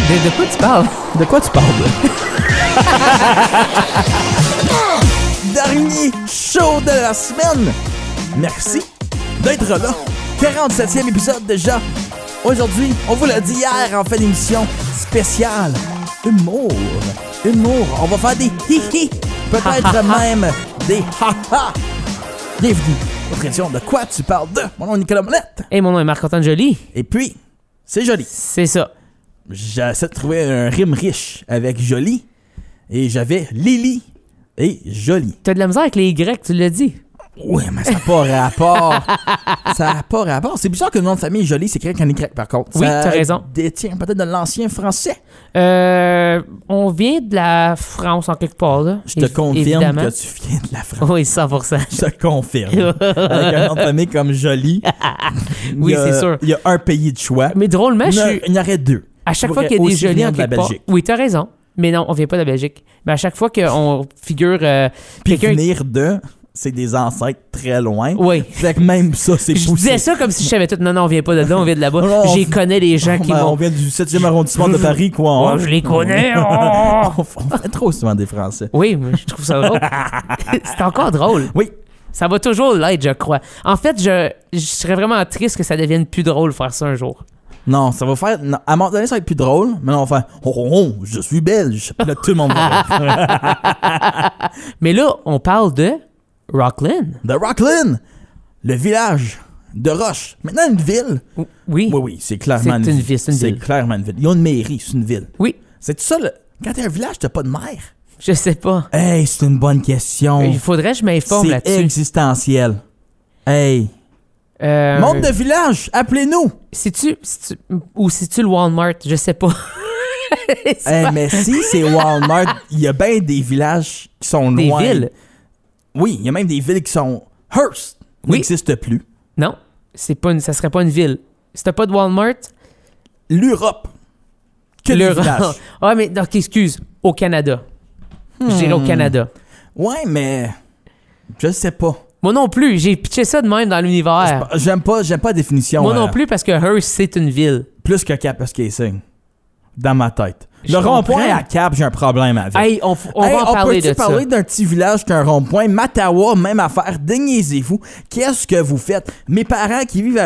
De quoi tu parles? De quoi tu parles? Dernier show de la semaine. Merci d'être là. 47e épisode déjà. Aujourd'hui, on vous l'a dit hier en fin d'émission spéciale. Humour. On va faire des hi-hi. Peut-être même des ha-ha. Bienvenue aux édition de Quoi tu parles de. Mon nom est Nicolas Monette. Et mon nom est Marc-Antoine Joly. Et puis, c'est joli. C'est ça. J'essaie de trouver un rime riche avec joli. Et j'avais Lily et Jolie. T'as de la misère avec les Y, tu l'as dit. Oui, mais ça n'a pas rapport. Ça n'a pas rapport. C'est bizarre que le nom de famille Jolie s'écrit avec un Y, par contre. Oui, ça t'as raison. Détient peut-être de l'ancien français. On vient de la France en quelque part, là. Je te confirme évidemment. que tu viens de la France. Oui, 100%. Je te confirme. Avec un nom de famille comme Jolie. Oui, c'est sûr. Il y a un pays de choix. Mais drôlement, Il y en aurait deux. à chaque fois qu'il y a des aussi Jolis venir en de la quelque part... Belgique. Oui, t'as raison. Mais non, on vient pas de la Belgique. Mais à chaque fois qu'on figure... Puis quelqu'un... venir de, c'est des ancêtres très loin. Oui. Fait que même ça, c'est poussé. Je disais ça comme si je savais tout. Non, on vient pas de là, on vient de là-bas. Non, J'y connais les gens qui on vont... vient du 7e arrondissement de Paris, quoi. Hein? Oh, je les connais. Oh. On fait trop souvent des Français. Oui, mais je trouve ça drôle. C'est encore drôle. Oui. Ça va toujours l'être, je crois. En fait, je serais vraiment triste que ça devienne plus drôle faire ça un jour. Non, ça va faire... Non, à un moment donné, ça va être plus drôle, mais là, on va faire « Oh, je suis belge ». Là, tout le monde va rire. Mais là, on parle de Rockland. De Rockland, le village de Roche. Maintenant, une ville. Oui. Oui, c'est clairement C'est une ville, c'est une ville. C'est clairement une ville. Ils ont une mairie, c'est une ville. Oui. C'est tout ça, quand t'es un village, t'as pas de maire. Je sais pas. Hey, c'est une bonne question. Il faudrait que je m'informe C'est là-dessus. existentiel. Hey. Monde de village, appelez-nous. Ou c'est-tu le Walmart? Je sais pas. Mais si c'est Walmart, il y a bien des villages qui sont Des loin. villes? Oui, il y a même des villes qui sont... Hearst n'existe plus. Non, ça serait pas une ville. Si t'as pas de Walmart... L'Europe. Que des villages. Ah, mais donc, excuse. Au Canada. Je dirais au Canada. Ouais, mais... Je sais pas. Moi non plus. J'ai pitché ça de même dans l'univers. J'aime pas la définition. Moi non plus, parce que Hearst, c'est une ville. Plus que Kapuskasing. Dans ma tête. Je Le rond-point comprends. à Cap, j'ai un problème avec. Hey, on va en parler de ça. On peut parler d'un petit village qu'un rond-point? Mattawa, même affaire. Déniaisez-vous. Qu'est-ce que vous faites? Mes parents qui vivent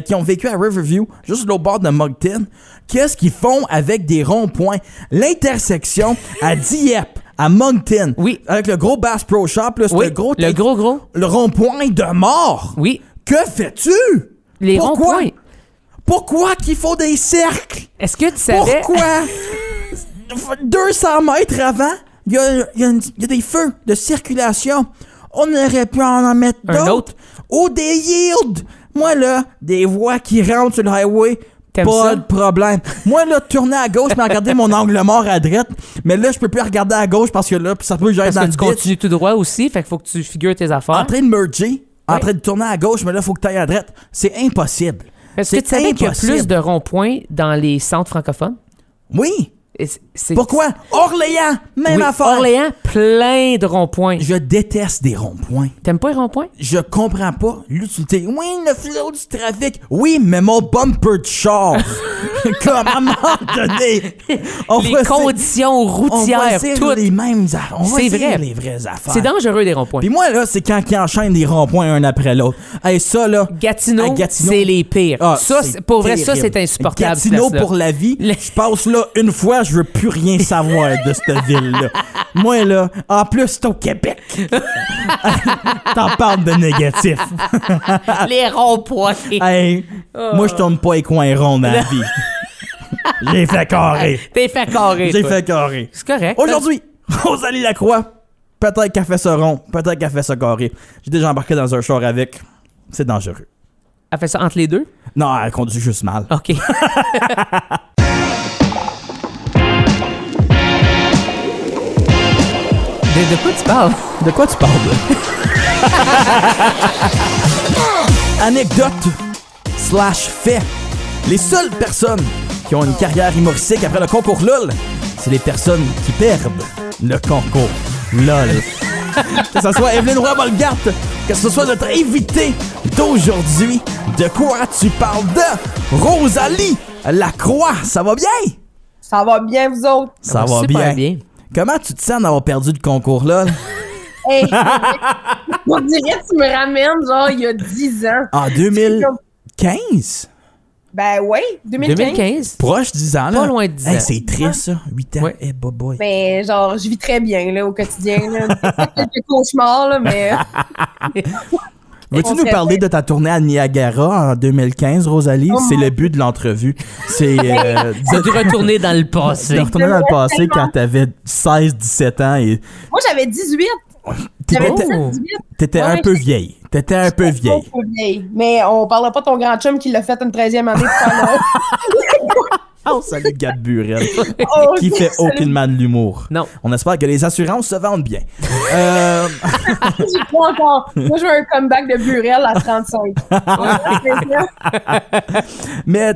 qui ont vécu à Riverview, juste au bord de Moncton, qu'est-ce qu'ils font avec des ronds-points? L'intersection à Dieppe, à Moncton. Oui. Avec le gros Bass Pro Shop, là, Oui, le gros. Le rond-point de mort. Oui. Que fais-tu? Les Pourquoi? ronds-points. Pourquoi qu'ils font des cercles? Est-ce que tu savais... Pourquoi? 200 mètres avant, il y a des feux de circulation. On aurait pu en mettre Un d'autres. autre? Ou des yields. Moi, là, des voies qui rentrent sur le highway, T'aimes pas ça? de problème. Moi, là, tourner à gauche, mais regarder mon angle mort à droite. Mais là, je peux plus regarder à gauche parce que là, ça peut que j'aille Parce dans que le tu ditch. continues tout droit aussi, fait qu'il faut que tu figures tes affaires. En train de merger, en Ouais. train de tourner à gauche, mais là, il faut que tu ailles à droite. C'est impossible. Est-ce que tu savais qu'il y a plus de ronds-points dans les centres francophones? Oui. C'est- Pourquoi? Orléans, même Oui, affaire. Orléans, plein de ronds-points. Je déteste des ronds-points. T'aimes pas les ronds-points? Je comprends pas l'utilité. Oui, le flot du trafic. Oui, mais mon bumper de char. Comme à un moment donné. Les conditions On va routières, dire toutes. les mêmes affaires. On va C'est dire vrai. les vraies affaires. C'est dangereux, des ronds-points. Puis moi, là, c'est quand ils enchaînent des ronds-points un après l'autre. Hey, ça, là. À Gatineau, Gatineau. c'est les pires. Ah, Ça, pour vrai, ça, terrible. c'est insupportable. Gatineau cette place-là. pour la vie. Je passe là une fois, je veux plus rien savoir de cette ville-là. Moi, là, en plus, c'est au Québec. T'en parles de négatif. Les ronds-points. Hey, moi, je tourne pas les coins ronds dans la vie. J'ai fait carré. T'es fait carré. J'ai toi. fait carré. C'est correct. Aujourd'hui, Rosalie Lacroix, peut-être qu'elle fait ça rond, peut-être qu'elle fait ça carré. J'ai déjà embarqué dans un char avec. C'est dangereux. Elle fait ça entre les deux? Non, elle conduit juste mal. OK. De quoi tu parles? De quoi tu parles? Anecdote / fait. Les seules personnes qui ont une carrière humoristique après le concours LOL, c'est les personnes qui perdent le concours LOL. Que ce soit Evelyne Roy-Bolgart, que ce soit notre invité d'aujourd'hui, de quoi tu parles de Rosalie Lacroix, ça va bien? Ça va bien, vous autres? Ça va super bien. Comment tu te sens d'avoir perdu le concours là? Hey, on dirait que tu me ramènes, genre, il y a 10 ans. En 2015? Ben oui, 2015. 2015. Proche 10 ans, là. Pas loin de 10 ans. Hey, c'est triste, ça. 8 ans. Ouais. Eh, boy. Ben, genre, je vis très bien, là, au quotidien, là. Quelques cauchemars, là, mais... Veux-tu on nous serait parler bien. de ta tournée à Niagara en 2015, Rosalie? Oh C'est mon- le but de l'entrevue. C'est C'est de retourner dans le passé. de retourner dans le passé quand t'avais 16-17 ans et Moi, j'avais 18. t'étais, J'avais Oh. 18. t'étais un Ouais, peu vieille. T'étais un peu vieille. Mais on parlera pas de ton grand chum qui l'a fait une 13e année pour faire Oh, salut Gab Burel, Oh, qui fait salut. aucunement de l'humour. Non. On espère que les assurances se vendent bien. J'y crois encore. Moi, je veux un comeback de Burel à 35. Mais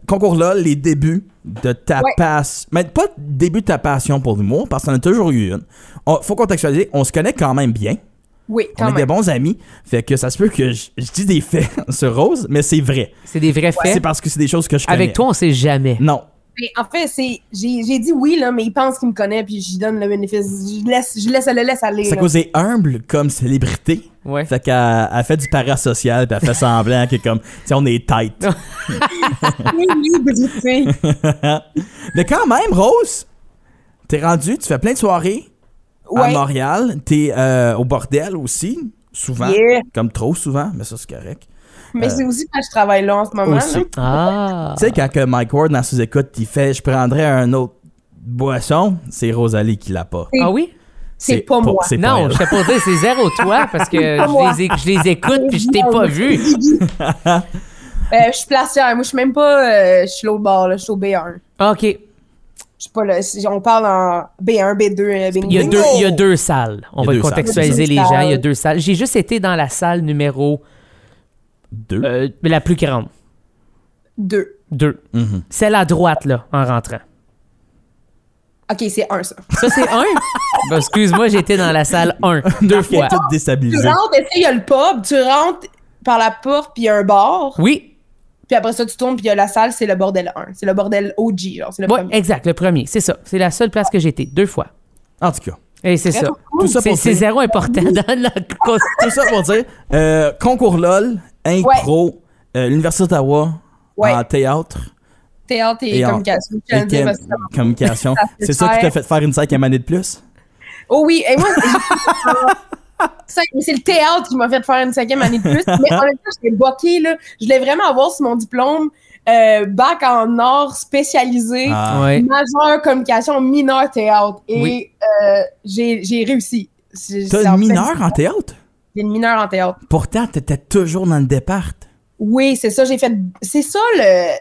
concours là, les débuts de ta Ouais. passion, mais pas début de ta passion pour l'humour, parce qu'on a toujours eu une. Faut contextualiser, on se connaît quand même bien. Oui, On quand est même. des bons amis. Fait que ça se peut que je dis des faits sur Rose, mais c'est vrai. C'est des vrais faits. C'est parce que c'est des choses que je connais. Avec toi, on sait jamais. Non. Mais en fait, j'ai dit oui, là, mais il pense qu'il me connaît, puis je lui donne le bénéfice. Je le laisse aller. C'est là. qu'elle est humble comme célébrité. Ouais. Fait qu'elle elle fait du parasocial, puis elle fait semblant que comme, tu sais, on est tight. Célébrité. Mais quand même, Rose, t'es rendu, tu fais plein de soirées à Ouais. Montréal. T'es au bordel aussi, souvent. Yeah. Comme trop souvent, mais ça, c'est correct. Mais c'est aussi quand je travaille là en ce moment. Aussi. là. Ah. Tu sais, quand que Mike Ward, dans sous-écoute, il fait « Je prendrais un autre boisson », c'est Rosalie qui l'a pas. Ah oui? C'est pas moi. C'est pas Non, elle. je t'ai pas dit, c'est zéro toi parce que pas moi. je les écoute puis je t'ai pas vu. Je suis placière. Moi, je suis même pas... je suis l'autre bord, là. Je suis au B1. OK. Je suis pas là. On parle en B1, B2, bingo. Il y a deux salles. On Il y a va deux contextualiser salles. les gens. Il y a deux salles. J'ai juste été dans la salle numéro 2. la plus grande. 2. 2. Mhm. Celle à droite, là, en rentrant. OK, c'est 1, ça. Ça, c'est 1? Ben, excuse-moi, j'étais dans la salle 1, deux Marc est fois. tout Tu déstabilisé. rentres, tu sais, il y a le pub, tu rentres par la porte, puis il y a un bar, Oui, puis après ça, tu tournes, puis il y a la salle, c'est le bordel 1. C'est le bordel OG, genre, c'est le ouais, premier. exact, le premier, c'est ça. C'est la seule place que j'ai été, deux fois. En tout cas, Et c'est ça. tout ça pour C'est dire- zéro important dans la cause. tout ça pour dire, concours LOL, impro, l'Université d'Ottawa, Ouais. en théâtre Théâtre et, et en communication. Je tiens à le dire parce que ça m'a- communication. Ça fait C'est ça qui t'a faire. fait faire une 5e année de plus? Oh oui, et moi, c'est le théâtre qui m'a fait faire une 5e année de plus. Mais en même temps, j'étais boquée, là. Je voulais vraiment avoir sur mon diplôme bac en art spécialisé, Ah. Ouais. majeur communication, mineur théâtre. Et Oui. j'ai réussi. T'as une mineure en théâtre? J'ai une mineure en théâtre. Pourtant, t'étais toujours dans le départ. Oui, c'est ça, j'ai fait. C'est ça,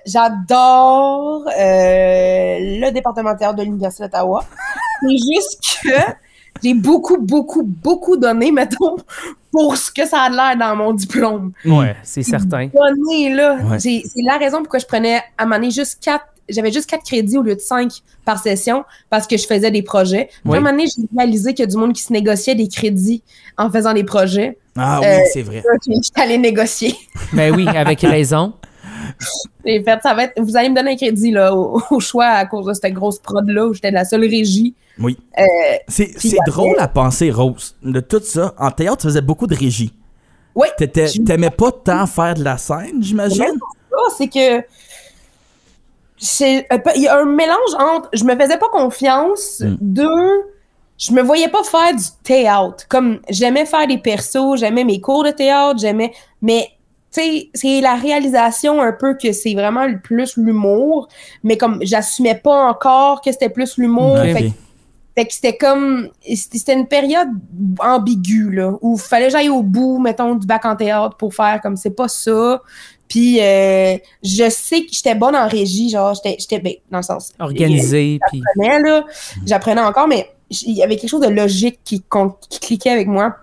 j'adore le département de théâtre de l'Université d'Ottawa. C'est juste que j'ai beaucoup donné, mettons, pour ce que ça a l'air dans mon diplôme. Ouais, c'est certain. Donné, là. Ouais. C'est la raison pourquoi je prenais à un moment donné juste 4. J'avais juste 4 crédits au lieu de 5 par session parce que je faisais des projets. Puis Oui. à un moment donné, j'ai réalisé qu'il y a du monde qui se négociait des crédits en faisant des projets. Ah oui, c'est vrai. Je suis allée négocier. Ben oui, avec raison. J'ai fait, ça va être, vous allez me donner un crédit là, au choix à cause de cette grosse prod-là où j'étais la seule régie. Oui. C'est puis après- drôle à penser, Rose, de tout ça. En théâtre, tu faisais beaucoup de régie. Oui, T'aimais pas tant faire de la scène, j'imagine? c'est que il y a un mélange entre je me faisais pas confiance, deux, je me voyais pas faire du théâtre. Comme j'aimais faire des persos, j'aimais mes cours de théâtre, mais tu sais, c'est la réalisation un peu que c'est vraiment le plus l'humour, mais comme j'assumais pas encore que c'était plus l'humour. Ok. Fait que c'était une période ambiguë, là, où il fallait que j'aille au bout, mettons, du bac en théâtre pour faire comme c'est pas ça. Puis, je sais que j'étais bonne en régie, genre, j'étais bien, dans le sens. Organisé, puis... J'apprenais encore, mais il y avait quelque chose de logique qui cliquait avec moi.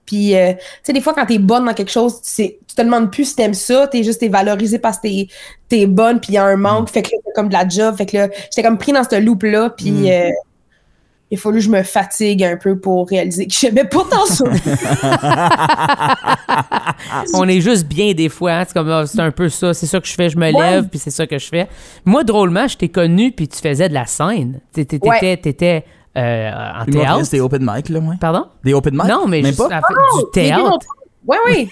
Puis, tu sais, des fois, quand t'es bonne dans quelque chose, tu te demandes plus si t'aimes ça, t'es valorisé parce que t'es bonne, puis il y a un manque, fait que là, t'as comme de la job, fait que là, j'étais comme pris dans ce loop-là, puis il a fallu que je me fatigue un peu pour réaliser que j'aimais pas tant ça. On est juste bien des fois, hein? C'est comme, c'est un peu ça, c'est ça que je fais, je me lève, puis c'est ça que je fais. Moi, drôlement, je t'ai connu, puis tu faisais de la scène. T'étais en théâtre. C'était open mic, là, ouais. Pardon? Des open mic? Non, mais même juste, pas? ça fait du théâtre. Oui.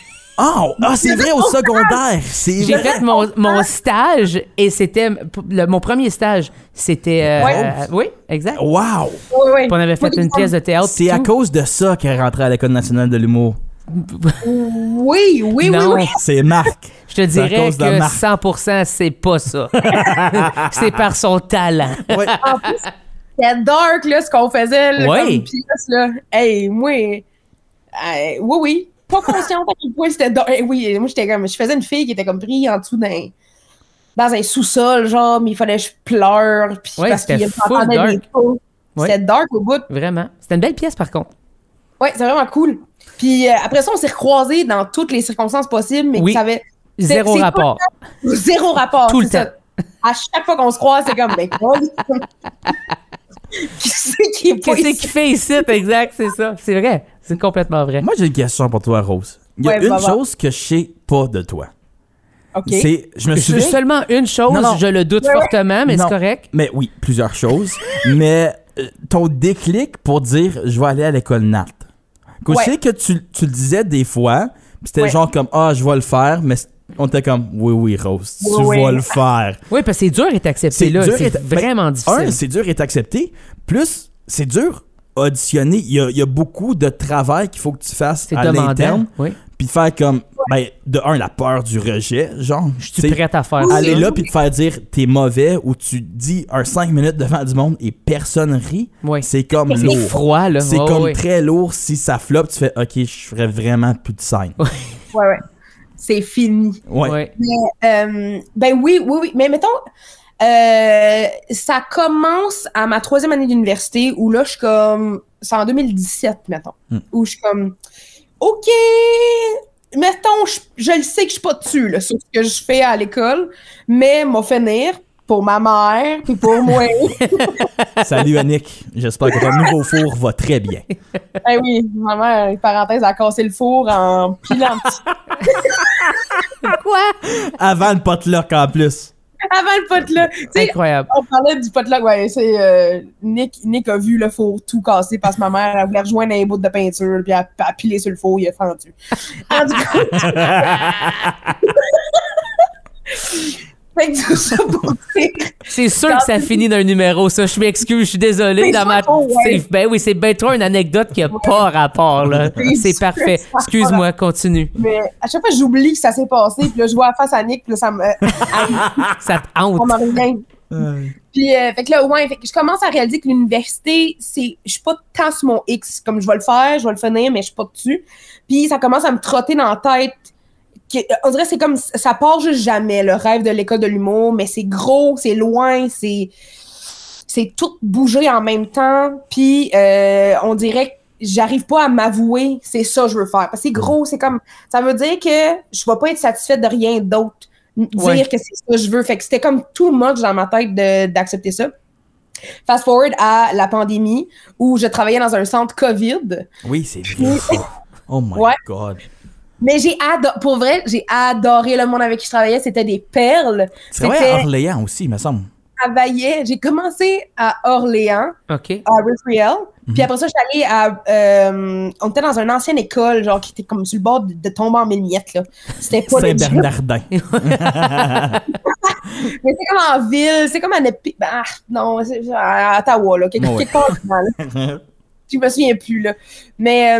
C'est vrai, au secondaire. J'ai fait mon stage, et c'était mon premier stage. C'était... oui, exact. Wow! Oui. On avait fait une pièce de théâtre. C'est à cause de ça qu'elle est rentrée à l'École nationale de l'humour. Oui. Non. C'est Marc. Je te dirais cause de que Marc. 100%, c'est pas ça. C'est par son talent. Ouais. En plus, c'était dark, là, ce qu'on faisait, là, Oui. comme pièce, là. Hey, moi... oui. Pas consciente à quel point c'était dark. Oui, moi, j'étais comme... Je faisais une fille qui était comme prise en dessous dans un sous-sol, genre, mais il fallait que je pleure, puis Ouais, parce qu'il c'était full m'entendait dark. des coups. Ouais. C'était dark au bout. Vraiment. C'était une belle pièce, par contre. Ouais, c'est vraiment cool. Puis après ça, on s'est recroisés dans toutes les circonstances possibles, mais Oui. ça avait... Zéro c'est rapport. Zéro rapport. Tout le c'est temps. ça. À chaque fois qu'on se croise, c'est comme, quoi? Qui c'est qui est pas Qu'est-ce ici? qu'il fait ici? Exact, c'est ça. C'est vrai. C'est complètement vrai. Moi, j'ai une question pour toi, Rose. Il y a Ouais, une va. chose que je sais pas de toi. OK. Je me souviens... Seulement une chose, Non. je le doute Ouais. fortement, mais Non. c'est correct. Mais oui, plusieurs choses. Mais ton déclic pour dire je vais aller à l'école Nat. Je Ouais. sais que tu le disais des fois, puis c'était Ouais. genre comme je vais le faire, mais on était comme oui, Rose, tu Oui. vas le faire. Oui, parce que c'est dur d'être accepté C'est là. dur C'est d'être- vraiment difficile. C'est dur d'être accepté. Plus, c'est dur auditionner. Il y a beaucoup de travail qu'il faut que tu fasses C'est à demandant. l'interne. Oui. Puis de faire comme, de un, la peur du rejet, genre. Je suis prête à faire ça. Aller là puis te faire dire t'es mauvais ou tu dis un 5 minutes devant du monde et personne rit, Oui. c'est comme C'est lourd. froid, là. C'est Ouais, comme ouais. très lourd. Si ça floppe, tu fais OK, je ferais vraiment plus de scène. Ouais. C'est fini. Ouais. Ouais. Ben oui. Mais mettons, ça commence à ma 3e année d'université où là, je suis comme... C'est en 2017, mettons. Où je suis comme... OK, mettons, je le sais que je suis pas dessus, là, sur ce que je fais à l'école, mais m'a fait venir pour ma mère puis pour moi. Salut Annick, j'espère que ton nouveau four va très bien. Ben oui, ma mère, parenthèse, a cassé le four en pilant dessus. Quoi? Avant le potluck en plus. Avant le potluck. Tu sais, Incroyable. on parlait du potluck, ouais, c'est Nick a vu le four tout cassé parce que ma mère, elle voulait rejoindre un bout de peinture puis elle a pilé sur le four, il a fendu. En tout cas, fait que tout ça pour dire. C'est sûr que ça finit d'un numéro, ça. Je m'excuse, je suis désolé. C'est ouais. Ben oui, c'est ben trop une anecdote qui a pas rapport, là. C'est sûr parfait. que ça a Excuse-moi, continue. Mais à chaque fois, j'oublie que ça s'est passé, puis là, je vois la face à Nick, puis là, ça me Ça te hante. on m'en revient. Puis, fait que là, ouais, fait que je commence à réaliser que l'université, je suis pas tant sur mon X, comme je vais le faire, je vais le finir, mais je suis pas dessus. Puis, ça commence à me trotter dans la tête. On dirait que c'est comme, ça part juste jamais, le rêve de l'école de l'humour, mais c'est gros, c'est loin, c'est tout bouger en même temps. Puis, on dirait que j'arrive pas à m'avouer, c'est ça que je veux faire. Parce que c'est gros, c'est comme, ça veut dire que je vais pas être satisfaite de rien d'autre. Dire que c'est ça que je veux. Fait que c'était comme too much dans ma tête d'accepter ça. Fast forward à la pandémie, où je travaillais dans un centre COVID. Oui, c'est vrai. Oh my God. Mais pour vrai, j'ai adoré le monde avec qui je travaillais. C'était des perles. Tu travailles à Orléans aussi, il me semble. Travaillais. J'ai commencé à Orléans, OK. à Riffrael. Puis après ça, j'allais à... on était dans une ancienne école, genre, qui était comme sur le bord de tomber en mille miettes, là. C'était pas legit. Saint-Bernardin. Mais c'est comme en ville. C'est comme à non, c'est à Ottawa, là. Quelque part dedans, là. Je me souviens plus, là. Mais...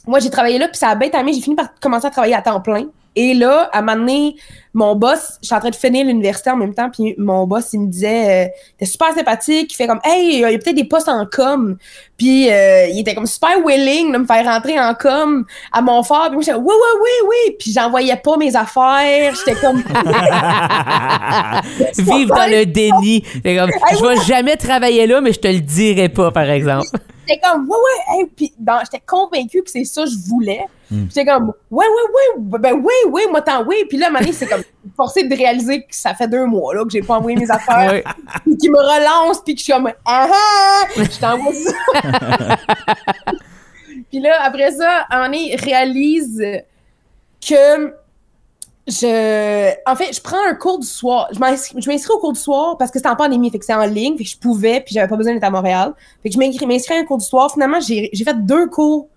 moi, j'ai travaillé là, puis ça a bien timé. J'ai fini par commencer à travailler à temps plein. Et là, à un moment donné, mon boss, j'étais en train de finir l'université en même temps, puis mon boss, il me disait, t'es super sympathique, il fait comme, hey, il y a peut-être des postes en com. Puis il était comme super willing de me faire rentrer en com à Montfort. Puis moi, j'étais, oui. Puis j'envoyais pas mes affaires. J'étais comme... Vive dans le déni. C'est comme, je vais jamais travailler là, mais je te le dirai pas, par exemple. J'étais comme, hey, puis j'étais convaincue que c'est ça que je voulais. J'étais comme, oui, moi t'en oui. Puis là, à un moment donné, c'est comme forcé de réaliser que ça fait 2 mois là, que j'ai pas envoyé mes affaires. Puis qu'il me relance, puis que je suis comme, je t'envoie ça. Puis là, après ça, à un moment donné, réalise que en fait, je prends un cours du soir. Je m'inscris au cours du soir parce que c'était en pandémie, fait que c'était en ligne, fait que je pouvais, puis j'avais pas besoin d'être à Montréal. Fait que je m'inscris à un cours du soir. Finalement, j'ai fait 2 cours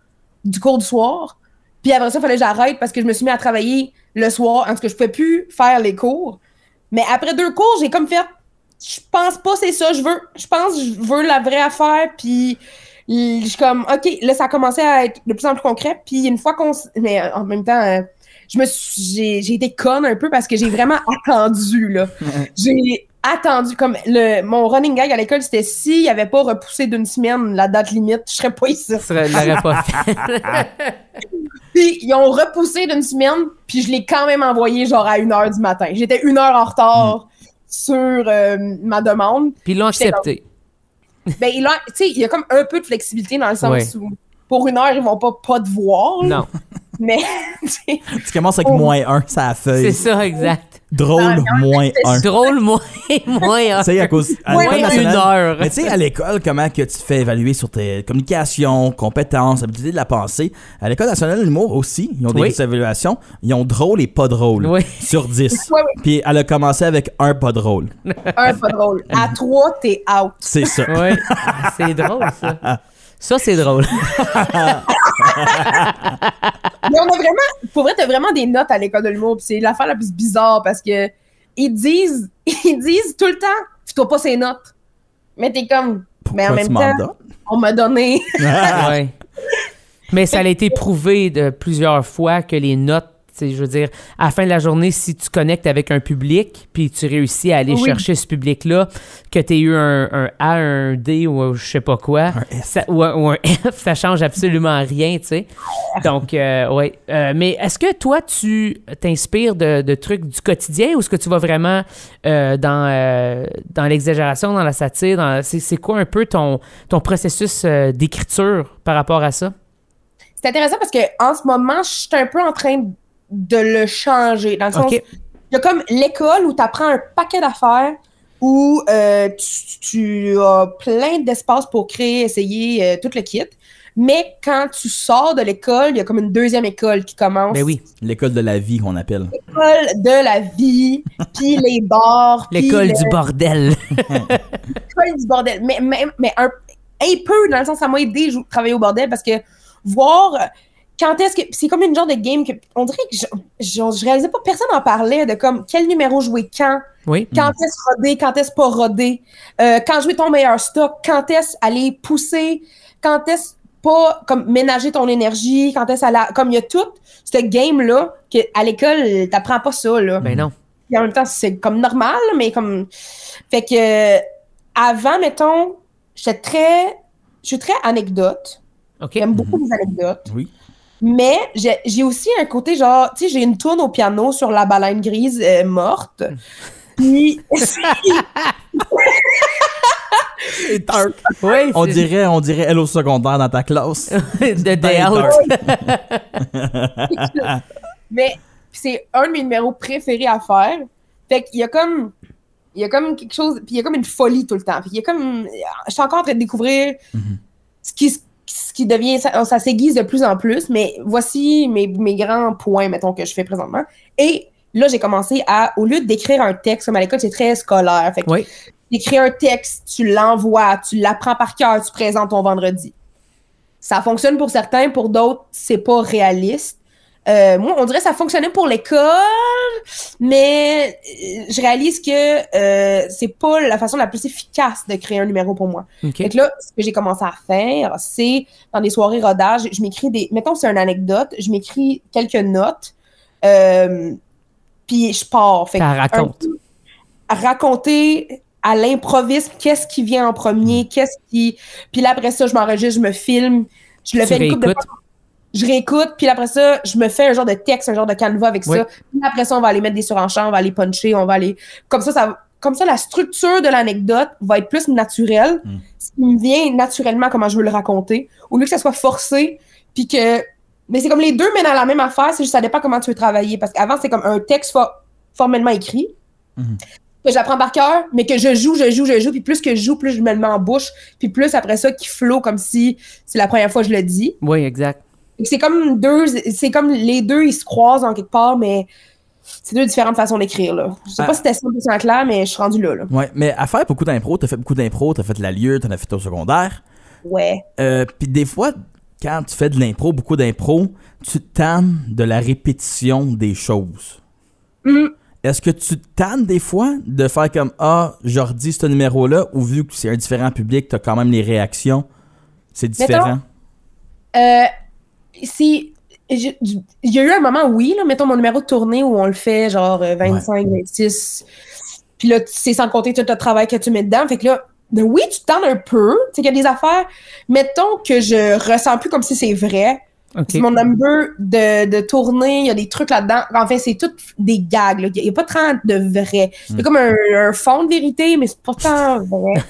du cours du soir. Puis après ça, il fallait que j'arrête parce que je me suis mis à travailler le soir, parce que je pouvais plus faire les cours. Mais après 2 cours, j'ai comme fait, je pense pas c'est ça, je pense que je veux la vraie affaire, puis je suis comme, OK, là, ça a commencé à être de plus en plus concret, puis une fois mais en même temps... j'ai été conne un peu parce que j'ai vraiment attendu, là. J'ai attendu, comme mon running gag à l'école, c'était s'il avait pas repoussé d'1 semaine la date limite, je serais pas ici. Je l'aurais pas fait. Puis ils ont repoussé d'1 semaine, puis je l'ai quand même envoyé genre à 1h du matin. J'étais 1 heure en retard sur ma demande. Puis ils l'ont accepté. Ben, tu sais, il y a comme un peu de flexibilité dans le sens où pour 1 heure, ils vont pas te voir. Non. Mais, tu commences avec -1, ça a feuille. C'est ça, exact. Drôle, -1. Drôle, -1. Tu sais, à cause... -1 heure. Mais tu sais, à l'école, comment que tu te fais évaluer sur tes communications, compétences, habileté de la pensée. À l'École nationale de l'humour aussi, ils ont des évaluations. Ils ont drôle et pas drôle sur 10. Puis elle a commencé avec 1 pas drôle. 1 pas drôle. À 3, t'es out. C'est ça. Oui, c'est drôle, ça. Ça, c'est drôle. Mais on a vraiment, pour vrai, t'as vraiment des notes à l'école de l'humour, pis c'est l'affaire la plus bizarre parce que ils disent tout le temps, fais-toi pas ces notes. Mais t'es comme, mais en même temps, on m'a donné. Ouais. Mais ça a été prouvé de plusieurs fois que les notes, je veux dire, à la fin de la journée, si tu connectes avec un public, puis tu réussis à aller chercher ce public-là, que tu aies eu un A, un D ou je sais pas quoi, ou un F, ça change absolument rien, tu sais. Donc, oui. Mais est-ce que toi, tu t'inspires de trucs du quotidien ou est-ce que tu vas vraiment dans l'exagération, dans la satire? C'est quoi un peu ton processus d'écriture par rapport à ça? C'est intéressant parce que en ce moment, je suis un peu en train de le changer. Dans le sens, il y a comme l'école où tu apprends un paquet d'affaires, où tu as plein d'espace pour créer, essayer tout le kit. Mais quand tu sors de l'école, il y a comme une deuxième école qui commence. Ben oui, l'école de la vie qu'on appelle. L'école de la vie, puis les bars. L'école du bordel. L'école du bordel. Mais un peu, dans le sens, ça m'a aidé à travailler au bordel parce que voir... Quand est-ce que... C'est comme une genre de game que... On dirait que je réalisais pas, personne en parlait de comme quel numéro jouer quand. Oui. Quand est-ce rodé, quand est-ce pas rodé. Quand jouer ton meilleur stock, quand est-ce aller pousser, quand est-ce pas comme ménager ton énergie, quand est-ce aller... Comme il y a tout ce game-là qu'à l'école, t'apprends pas ça, là. Ben non. Et en même temps, c'est comme normal, mais comme... Fait que... Avant, mettons, je suis très anecdote. OK. J'aime beaucoup les anecdotes. Oui. Mais j'ai aussi un côté genre, tu sais, j'ai une tourne au piano sur La baleine grise morte. Puis... C'est dark. Oui, on dirait elle au secondaire dans ta classe. De Day Out. Mais c'est un de mes numéros préférés à faire. Fait qu'il y a comme quelque chose, puis il y a comme une folie tout le temps. Puis il y a comme... Je suis encore en train de découvrir ce qui devient... Ça s'aiguise de plus en plus, mais voici mes grands points, mettons, que je fais présentement. Et là, j'ai commencé à, au lieu d'écrire un texte, comme à l'école, c'est très scolaire. Fait que t'écris un texte, tu l'envoies, tu l'apprends par cœur, tu présentes ton vendredi. Ça fonctionne pour certains, pour d'autres, c'est pas réaliste. Moi, on dirait que ça fonctionnait pour l'école, mais je réalise que c'est pas la façon la plus efficace de créer un numéro pour moi. Okay. Donc là, ce que j'ai commencé à faire, c'est dans des soirées rodage, je m'écris mettons c'est une anecdote, je m'écris quelques notes, puis je pars. Fait raconte. Raconter à l'improviste qu'est-ce qui vient en premier, puis là après ça, je m'enregistre, je me filme, je le fais une couple de fois. Je réécoute, puis après ça, je me fais un genre de texte, un genre de canevas avec ça. Puis après ça, on va aller mettre des surenchants, on va aller puncher, on va aller... Comme ça comme ça, la structure de l'anecdote va être plus naturelle. Ce qui me vient naturellement, comment je veux le raconter, au lieu que ça soit forcé, puis que... Mais c'est comme les deux mènent à la même affaire, c'est juste ça dépend comment tu veux travailler. Parce qu'avant, c'est comme un texte formellement écrit, que j'apprends par cœur, mais que je joue, puis plus que je joue, plus je me le mets en bouche, puis plus après ça, qui flow comme si c'est la première fois que je le dis. Oui, exact. C'est comme les deux, ils se croisent en quelque part, mais c'est deux différentes façons d'écrire, là. Je sais pas si c'était 100% clair, mais je suis rendue là. Ouais, mais à faire beaucoup d'impro, t'as fait beaucoup d'impro, t'as fait de la lieue, t'en as fait au secondaire. Ouais. Puis des fois, quand tu fais de l'impro, beaucoup d'impro, tu te tannes de la répétition des choses. Est-ce que tu te tannes des fois de faire comme je redis ce numéro-là, ou vu que c'est un différent public, t'as quand même les réactions, c'est différent? Il y a eu un moment, oui, là, mettons mon numéro de tournée où on le fait genre 25, 26, puis là, c'est sans compter tout le travail que tu mets dedans, fait que là, oui, tu te tentes un peu, tu sais, qu'il y a des affaires, mettons que je ressens plus comme si c'est vrai. C'est mon number de tournée, il y a des trucs là-dedans. En fait, c'est tout des gags, là. Il n'y a pas tant de vrai. Il y a comme un fond de vérité, mais c'est pas tant vrai.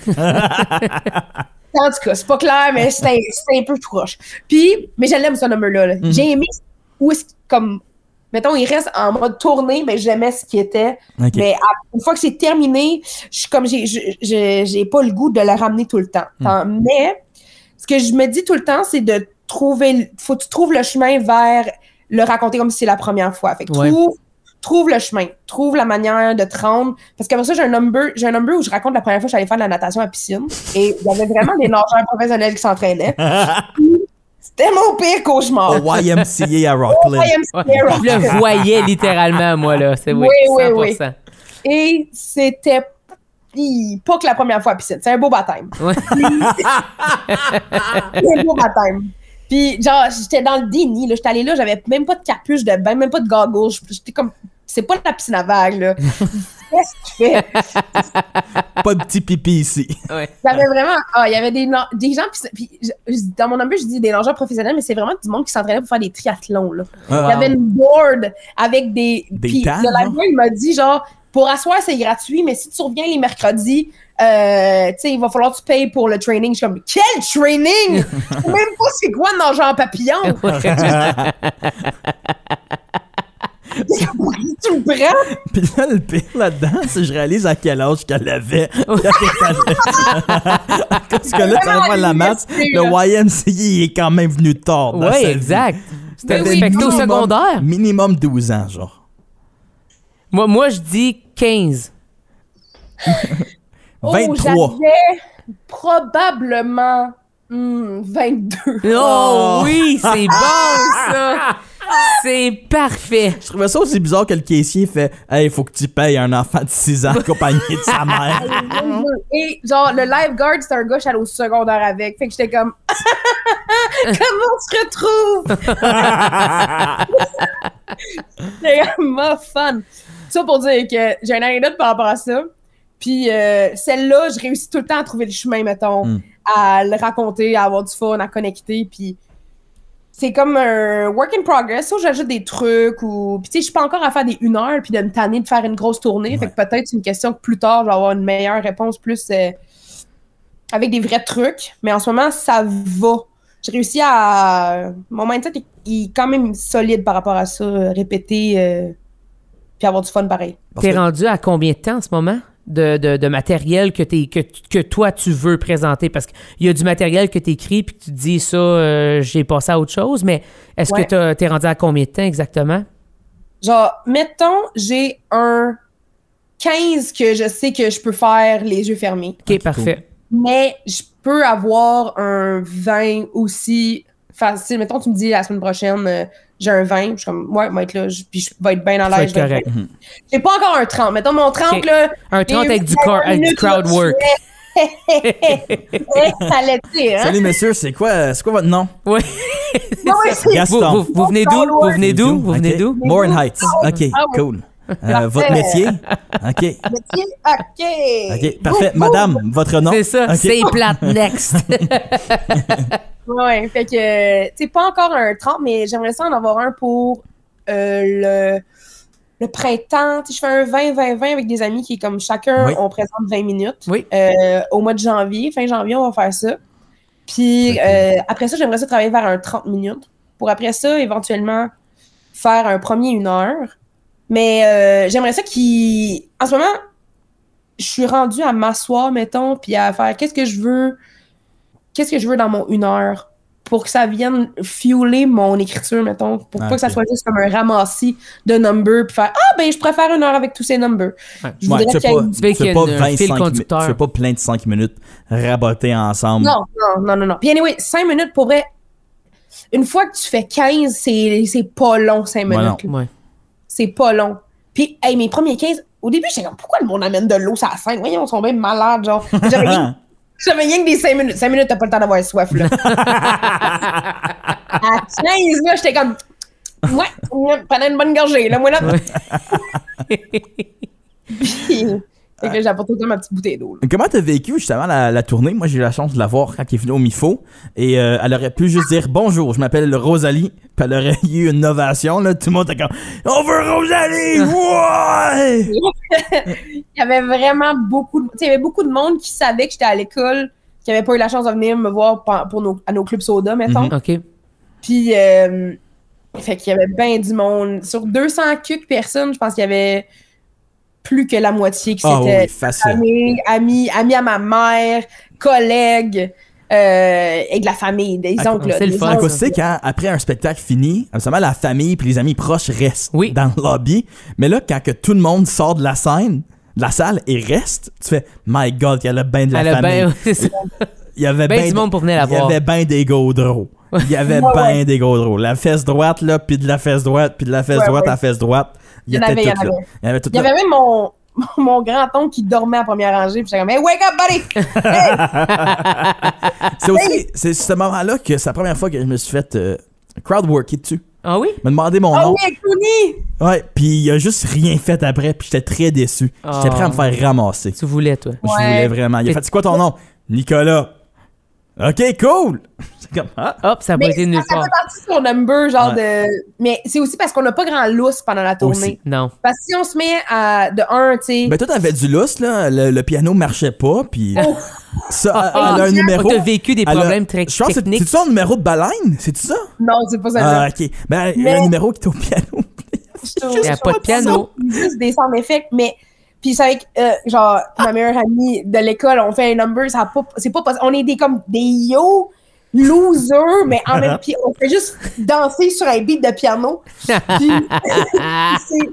En tout cas, c'est pas clair, mais c'est un peu proche. Puis, mais je l'aime, ce number-là. Là. J'ai aimé où est-ce comme, mettons, il reste en mode tournée, mais j'aimais ce qui était. Mais une fois que c'est terminé, j'ai pas le goût de le ramener tout le temps. Mais, ce que je me dis tout le temps, c'est de faut que tu trouves le chemin vers le raconter comme si c'est la première fois. Fait que trouve le chemin, trouve la manière de te rendre. Parce qu'après ça, j'ai un number où je raconte la première fois que j'allais faire de la natation à piscine. Et il y avait vraiment des nageurs professionnels qui s'entraînaient. C'était mon pire cauchemar. Au YMCA à Rockland. Je le voyais littéralement, moi, là. C'est oui, 100%. Oui. Et c'était pas que la première fois à piscine. C'est un beau baptême. Ouais. C'est un beau baptême. Puis, genre, j'étais dans le déni, là. J'étais allée là, j'avais même pas de capuche de bain, même pas de goggles. J'étais comme, c'est pas la piscine à vagues, là. Qu'est-ce que tu fais? Pas de petit pipi ici. Ouais. J'avais vraiment, il y avait des gens, puis dans mon number, je dis des nageurs professionnels, mais c'est vraiment du monde qui s'entraînait pour faire des triathlons, là. Il y avait une board avec des tables, le live, il m'a dit, genre, pour asseoir, c'est gratuit, mais si tu reviens les mercredis, tu sais, il va falloir que tu payes pour le training. Je suis comme, quel training? Je sais même pas c'est quoi nager en papillon. Tu me prends? Puis là, le pire là-dedans, c'est que je réalise à quel âge qu'elle avait. Parce que là, tu vas voir la maths, le YMCA il est quand même venu tard. Oui, exact. C'était respecté au secondaire. Minimum 12 ans, genre. Moi, je dis 15. 23. J'avais probablement 22. Oh oui, c'est bon, ça! C'est parfait. Je trouvais ça aussi bizarre que le caissier fait « Hey, il faut que tu payes un enfant de 6 ans accompagné de sa mère. » Et genre, le lifeguard, c'est un gars, j'allais au secondaire avec. Fait que j'étais comme « Comment on se retrouve? » C'était vraiment fun. Ça pour dire que j'ai une anecdote par rapport à ça. Puis celle-là, je réussis tout le temps à trouver le chemin, mettons, à le raconter, à avoir du fun, à connecter. Puis c'est comme un work in progress. Soit j'ajoute des trucs ou... Puis tu sais, je suis pas encore à faire des 1 heure puis de me tanner de faire une grosse tournée. Ouais. Fait que peut-être c'est une question que plus tard, je vais avoir une meilleure réponse plus avec des vrais trucs. Mais en ce moment, ça va. J'ai réussi à... Mon mindset est quand même solide par rapport à ça. Répéter puis avoir du fun pareil. T'es rendu à combien de temps en ce moment de matériel que toi tu veux présenter? Parce qu'il y a du matériel que t'écris puis que tu te dis ça, j'ai passé à autre chose, mais est-ce que t'es rendu à combien de temps exactement? Genre, mettons, j'ai un 15 que je sais que je peux faire les yeux fermés. OK, parfait. Mais je peux avoir un 20 aussi facile. Mettons, tu me dis la semaine prochaine... j'ai un 20, je suis comme, ouais, je vais être là, puis je vais être bien dans l'air. Correct. J'ai pas encore un 30. Mettons, mon 30, okay. Là... Un 30 avec du crowd work. Ça l'est dit, hein? Salut, messieurs, c'est quoi votre nom? Oui. Gaston. Vous venez d'où? Vous venez d'où? Morin Heights. OK, cool. Votre métier? OK. Métier? OK. OK, parfait. Madame, votre nom? C'est ça, okay. C'est plate, next. Ouais, fait que, tu sais, pas encore un 30, mais j'aimerais ça en avoir un pour le le printemps, je fais un 20-20-20 avec des amis qui est comme chacun, on présente 20 minutes. Oui. Au mois de janvier, fin janvier, on va faire ça. Puis après ça, j'aimerais ça travailler vers un 30 minutes. Pour après ça, éventuellement, faire un premier 1 heure. Mais j'aimerais ça en ce moment, je suis rendue à m'asseoir, mettons, puis à faire qu'est-ce que je veux dans mon 1 heure pour que ça vienne fueler mon écriture, mettons, pour pas que ça soit juste comme un ramassis de numbers, puis faire « Ah, ben, je préfère 1 heure avec tous ces numbers. Ouais. » Je voudrais qu'il y ait tu fais pas plein de 5 minutes raboter ensemble. Non. Puis anyway, 5 minutes, pour vrai, une fois que tu fais 15, c'est pas long, 5 minutes. Ouais. C'est pas long. Puis, mes premiers 15, au début, j'étais comme « Pourquoi le monde amène de l'eau sur la scène? Voyons, ils sont bien malades, genre. » J'avais rien que des 5 minutes. 5 minutes, t'as pas le temps d'avoir soif, là. À 15, là, j'étais comme... Ouais, prenez une bonne gorgée, là, moi, là. Fait que j'ai apporté ma petite bouteille d'eau. Comment t'as vécu, justement, la tournée? Moi, j'ai eu la chance de la voir quand il est venu au MIFO. Et elle aurait pu juste dire « Bonjour, je m'appelle Rosalie. » Puis elle aurait eu une ovation, là. Tout le monde était comme « On veut Rosalie! Ouais! » Il y avait vraiment beaucoup de monde qui savait que j'étais à l'école, qui n'avait pas eu la chance de venir me voir à nos clubs soda, mettons. OK. Puis, fait qu'il y avait bien du monde. Sur 200 personnes, je pense qu'il y avait plus que la moitié qui s'était amis à ma mère, collègues, et de la famille, des oncles. C'est le fun. Tu sais, quand après un spectacle fini, seulement la famille puis les amis proches restent dans le lobby. Mais là, quand que tout le monde sort de la scène, de la salle et reste, tu fais « My God, il y a le bain de la famille. » Il y avait bien du monde pour venir la voir. Il y avait bien des gaudreaux. Il y avait bien des gaudreaux. La fesse droite, là, puis de la fesse droite, puis de la fesse droite à la fesse droite. Il y avait tout là. Il y avait même mon grand-oncle qui dormait à première rangée, puis j'étais comme « Hey, wake up, buddy! Hey! » C'est ce moment-là que c'est la première fois que je me suis fait crowdworker dessus. Ah oui? Il m'a demandé mon nom. Ah oui, Cooney! Ouais, puis il a juste rien fait après, puis j'étais très déçu. J'étais prêt à me faire ramasser. Tu voulais, toi? Je voulais vraiment. Il a fait « C'est quoi ton nom? » Nicolas. OK, cool! C'est comme hop, ça a pas été nulle part. Ça fait partie de son number, genre de. Mais c'est aussi parce qu'on n'a pas grand lousse pendant la tournée. Aussi. Non. Parce que si on se met de un, tu sais. Ben, toi, t'avais du lousse, là. Le piano marchait pas, puis. Ça, elle a un numéro. T'as vécu des problèmes très techniques. C'est ça un numéro de baleine? C'est-tu ça? Non, c'est pas ça. Ah, OK. Ben, il y a un numéro qui est au piano. Il n'y a pas de piano. Juste des sound effects, mais. Puis c'est avec, genre, ma meilleure amie de l'école, on fait un number, c'est pas possible. On est comme des losers, mais en même temps, on fait juste danser sur un beat de piano. Puis, c'est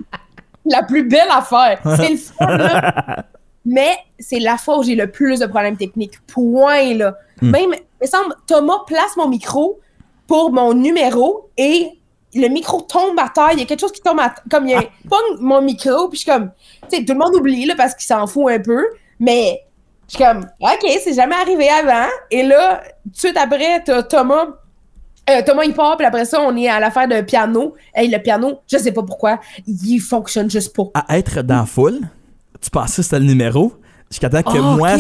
la plus belle affaire. C'est le fun, là. Mais c'est la fois où j'ai le plus de problèmes techniques. Point, là. Même, il me semble, Thomas place mon micro pour mon numéro et le micro tombe à terre, il y a quelque chose qui tombe à terre, comme il y a pogne mon micro, puis je suis comme, tu sais, tout le monde oublie, là, parce qu'il s'en fout un peu, mais je suis comme, OK, c'est jamais arrivé avant, et là, tout de suite après, t'as Thomas, il part, puis après ça, on est à l'affaire de piano, et le piano, je sais pas pourquoi, il fonctionne juste pas. À être dans la foule, tu pensais que c'était le numéro, jusqu'à temps que moi,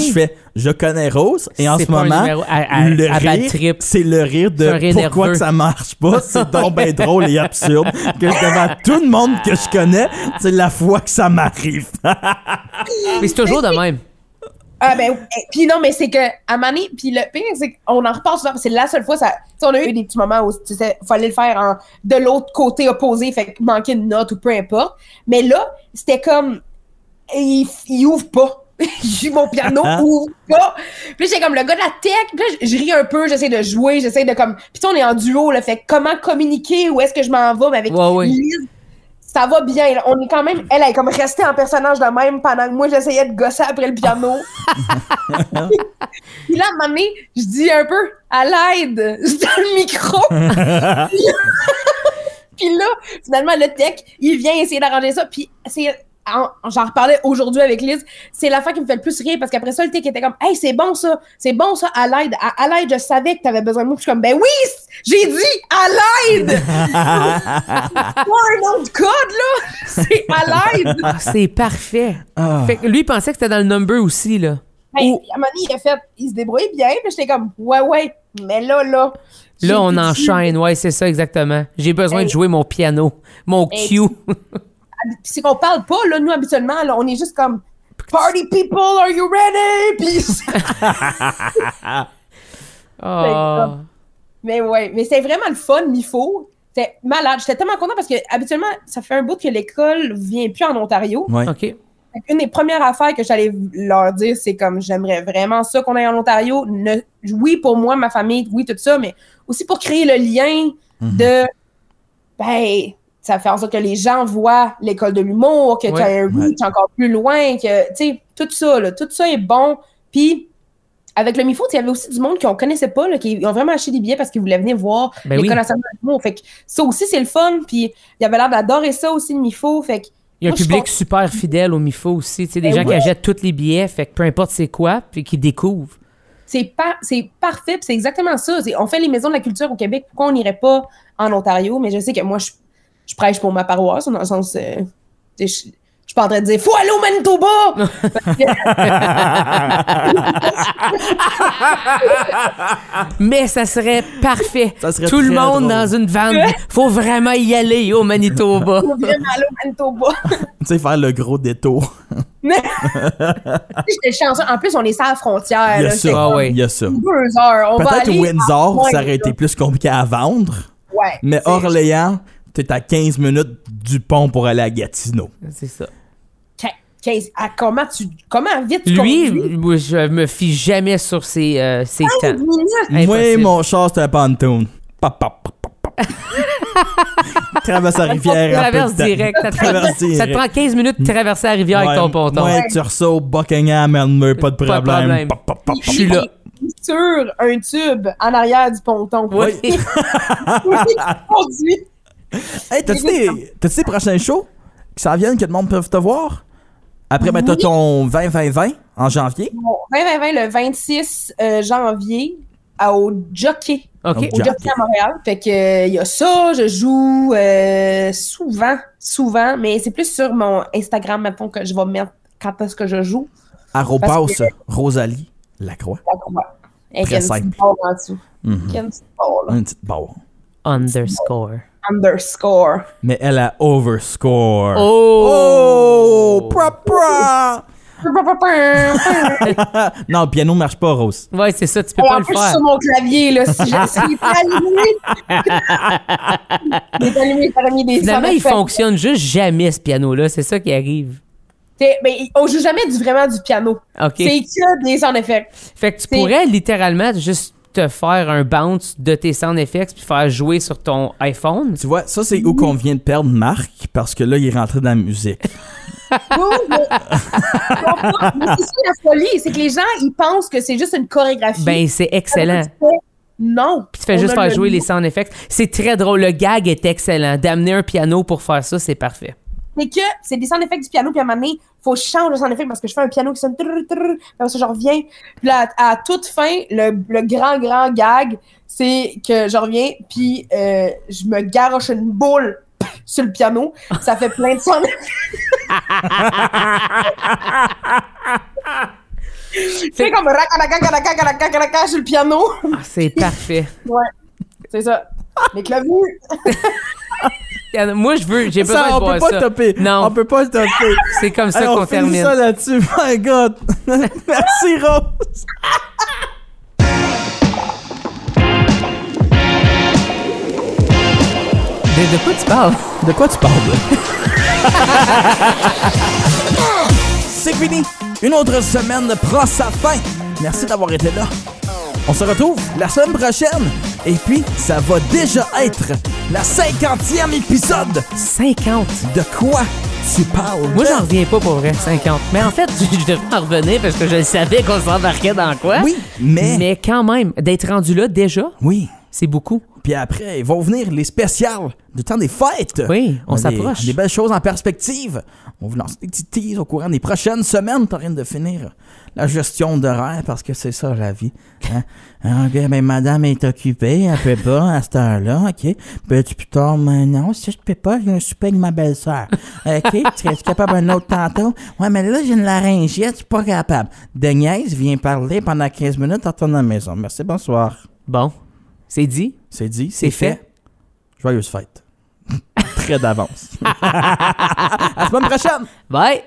je connais Rose, et en ce moment, le rire, c'est le rire de pourquoi que ça marche pas. C'est donc bien drôle et absurde que devant tout le monde que je connais, c'est la fois que ça m'arrive. Mais c'est toujours de même. Ah ben, puis non, mais c'est que à Mané, puis le pire, c'est qu'on en reparle souvent, c'est la seule fois, ça, on a eu des petits moments où tu sais, fallait le faire de l'autre côté opposé, fait que manquer une note ou peu importe. Mais là, c'était comme, il ouvre pas. Mon piano ouvre pas. Puis j'étais comme le gars de la tech. Puis là, je ris un peu, j'essaie de jouer, j'essaie de comme. Puis on est en duo, là. Fait comment communiquer, où est-ce que je m'en vais, mais avec Liz, ça va bien. Là. On est quand même. Elle est comme restée en personnage de même pendant que moi j'essayais de gosser après le piano. Puis là, à un moment donné, je dis un peu à l'aide dans le micro. Puis là, finalement, le tech, il vient essayer d'arranger ça. Puis j'en reparlais aujourd'hui avec Liz, c'est la fin qui me fait le plus rire parce qu'après ça, le tech était comme « Hey, c'est bon ça, à l'aide. À l'aide, je savais que t'avais besoin de moi. » Puis je suis comme « Ben oui, j'ai dit à l'aide! » Pas un autre code, là! C'est à l'aide! C'est parfait. Fait que lui, il pensait que c'était dans le number aussi, là. Hey, à un moment donné, il se débrouille bien, puis j'étais comme « Ouais, mais là... » Là, on enchaîne, ouais, c'est ça exactement. J'ai besoin de jouer mon piano, mon cue. c'est qu'on parle pas, là, nous, habituellement, là, on est juste comme « Party people, are you ready? » Puis... Mais ouais, mais c'est vraiment le fun, MIFO. C'était malade. J'étais tellement contente parce que habituellement, ça fait un bout que l'école vient plus en Ontario. Ouais. OK. Une des premières affaires que j'allais leur dire, c'est comme j'aimerais vraiment ça qu'on aille en Ontario. Oui, pour moi, ma famille, oui, tout ça, mais aussi pour créer le lien de ben, ça fait en sorte que les gens voient l'école de l'humour, que tu as un reach encore plus loin, que tu sais, tout ça est bon. Puis avec le MIFO, il y avait aussi du monde qu'on connaissait pas, là, qui ont vraiment acheté des billets parce qu'ils voulaient venir voir l'école nationale de l'humour. Fait que ça aussi, c'est le fun. Puis il y avait l'air d'adorer ça aussi, le MIFO. Fait que il y a un public super fidèle au MIFO aussi. Tu sais, des gens qui achètent tous les billets, fait que peu importe c'est quoi, puis qui découvrent. C'est parfait, puis c'est exactement ça. On fait les maisons de la culture au Québec. Pourquoi on n'irait pas en Ontario? Mais je sais que moi, je prêche pour ma paroisse, dans le sens... je suis pas en train de dire « Faut aller au Manitoba! » Mais ça serait parfait. Ça serait tout le monde drôle. dans une van. Faut vraiment y aller au Manitoba. Faut vraiment aller au Manitoba. Tu sais, faire le gros détour. J'étais chanceux. En plus, on est sur la frontière. Il y a là, ça. Il y a ça. 2 heures. On va Peut-être aller Windsor, ça aurait été plus compliqué à vendre. Ouais. Mais Orléans, t'es à 15 minutes du pont pour aller à Gatineau. C'est ça. Comment vite tu Lui, conduis? moi, je me fie jamais sur ses temps. Moi, Impossible. mon char, c'est un pontoon. Pop, pop, pop, pop, pop. Traverse la rivière. Traverse direct. Ça te prend 15 minutes de traverser la rivière avec ton ponton. Ouais, tu ressors Buckingham, Elmer, pas de problème. Pop, pop, pop, Je suis là. Sur un tube en arrière du ponton. Oui. Conduit. Hey, t'as-tu des prochains shows qui s'en viennent que le monde peut te voir? Après, ben, t'as ton 20-20-20 en janvier. Bon, 20-20-20, le 26 janvier, au Jockey. OK. Au Jockey à Montréal. Fait que il y a ça, je joue souvent, mais c'est plus sur mon Instagram, mettons, que je vais mettre quand est-ce que je joue. @ Rosalie Lacroix. Avec Très une simple. petite barre en dessous. Une petite barre, là. Une petite barre. Underscore. Underscore. Mais elle a overscore. Oh! Propre! Non, le piano marche pas, Rose. Ouais, c'est ça, tu peux Et pas en le plus, faire. sur mon clavier, là, si il est allumé. Il est allumé, il a mis des Finalement, sound il effects. fonctionne juste jamais, ce piano-là. C'est ça qui arrive. Ben, on joue jamais vraiment du piano. OK. C'est que des sound effects. Fait que tu pourrais littéralement juste te faire un bounce de tes sound effects puis faire jouer sur ton iPhone. Tu vois, ça, c'est où qu'on vient de perdre Marc, parce que là, il est rentré dans la musique. Oui, mais c'est ça la folie, c'est que les gens, ils pensent que c'est juste une chorégraphie. Ben, c'est excellent. Non. Puis tu fais juste faire jouer les sound effects. C'est très drôle. Le gag est excellent. D'amener un piano pour faire ça, c'est parfait. C'est que c'est des sound effects du piano, puis à un moment donné, faut changer le sound effect parce que je fais un piano qui sonne trrr, trrr, puis après ça, je reviens. Puis là, à toute fin, le grand gag, c'est que je reviens, puis je me garoche une boule sur le piano. Ça fait plein de sound c'est comme raca sur le piano. Ah, c'est parfait. Ouais, c'est ça. Les claviers. Moi, j'ai besoin Ça, de on voir peut pas ça. stopper. Non. On peut pas stopper. C'est comme ça Hey, qu'on on finit termine. ça là-dessus. My God. Merci, Rose. De quoi tu parles? De quoi tu parles? C'est fini. Une autre semaine prend sa fin. Merci d'avoir été là. On se retrouve la semaine prochaine. Et puis, ça va déjà être la 50e épisode. 50? De quoi tu parles? Moi, j'en reviens pas pour vrai, 50. Mais en fait, je devrais en revenir parce que je savais qu'on s'embarquait dans quoi. Oui, mais quand même, d'être rendu là déjà, oui. c'est beaucoup. Puis après, ils vont venir les spéciales du temps des fêtes. Oui, on s'approche. Des belles choses en perspective. On va vous lancer des petits teas au courant des prochaines semaines. T'as rien de finir la gestion d'horaire parce que c'est ça la vie. Hein? OK, ben madame est occupée, elle peut pas à cette heure-là, OK. Peux-tu plus tard, mais non, si je peux pas, j'ai un souper avec ma belle-sœur. OK, tu serais-tu capable un autre tantôt? Ouais, mais là, j'ai une laryngite, je suis pas capable. Deniaise vient parler pendant 15 minutes, retourne à la maison. Merci, bonsoir. Bon, c'est dit. C'est dit, C'est fait. Joyeuse fête. prêt d'avance. À la semaine prochaine! Bye!